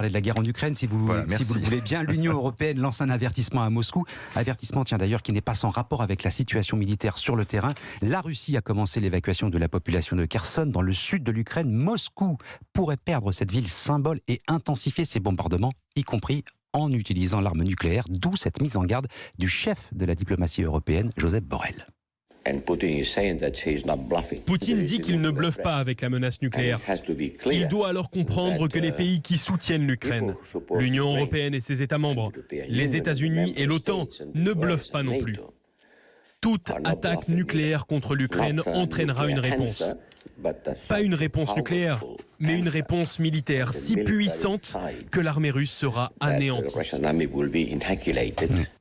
De la guerre en Ukraine, si vous le voulez bien. L'Union européenne lance un avertissement à Moscou. Avertissement, d'ailleurs, qui n'est pas sans rapport avec la situation militaire sur le terrain. La Russie a commencé l'évacuation de la population de Kherson dans le sud de l'Ukraine. Moscou pourrait perdre cette ville symbole et intensifier ses bombardements, y compris en utilisant l'arme nucléaire. D'où cette mise en garde du chef de la diplomatie européenne, Josep Borrell. Poutine dit qu'il ne bluffe pas avec la menace nucléaire. Il doit alors comprendre que les pays qui soutiennent l'Ukraine, l'Union européenne et ses États membres, les États-Unis et l'OTAN, ne bluffent pas non plus. Toute attaque nucléaire contre l'Ukraine entraînera une réponse. Pas une réponse nucléaire, mais une réponse militaire si puissante que l'armée russe sera anéantie.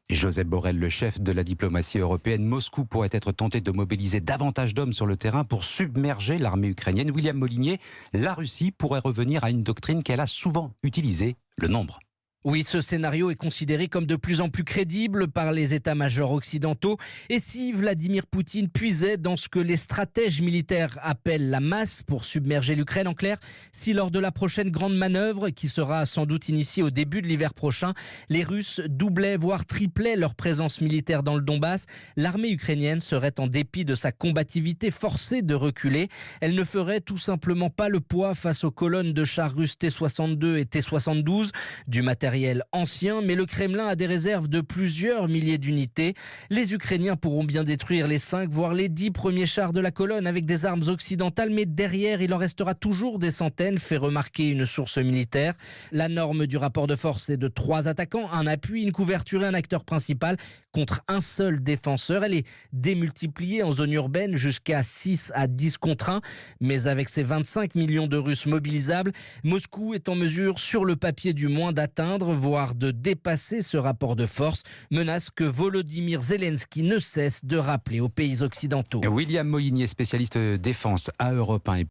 Josep Borrell, le chef de la diplomatie européenne, Moscou pourrait être tenté de mobiliser davantage d'hommes sur le terrain pour submerger l'armée ukrainienne. William Molinier, la Russie pourrait revenir à une doctrine qu'elle a souvent utilisée, le nombre. Oui, ce scénario est considéré comme de plus en plus crédible par les états-majors occidentaux. Et si Vladimir Poutine puisait dans ce que les stratèges militaires appellent la masse pour submerger l'Ukraine, en clair, si lors de la prochaine grande manœuvre, qui sera sans doute initiée au début de l'hiver prochain, les Russes doublaient, voire triplaient leur présence militaire dans le Donbass, l'armée ukrainienne serait, en dépit de sa combativité, forcée de reculer. Elle ne ferait tout simplement pas le poids face aux colonnes de chars russes T-62 et T-72, du matériel ancien, mais le Kremlin a des réserves de plusieurs milliers d'unités. Les Ukrainiens pourront bien détruire les 5 voire les 10 premiers chars de la colonne avec des armes occidentales, mais derrière il en restera toujours des centaines, fait remarquer une source militaire. La norme du rapport de force est de 3 attaquants, un appui, une couverture et un acteur principal contre un seul défenseur. Elle est démultipliée en zone urbaine jusqu'à 6 à 10 contre 1, mais avec ses 25 millions de Russes mobilisables, Moscou est en mesure sur le papier du moins d'atteindre, voire de dépasser ce rapport de force, menace que Volodymyr Zelensky ne cesse de rappeler aux pays occidentaux. William Molinier, spécialiste défense à Europe 1.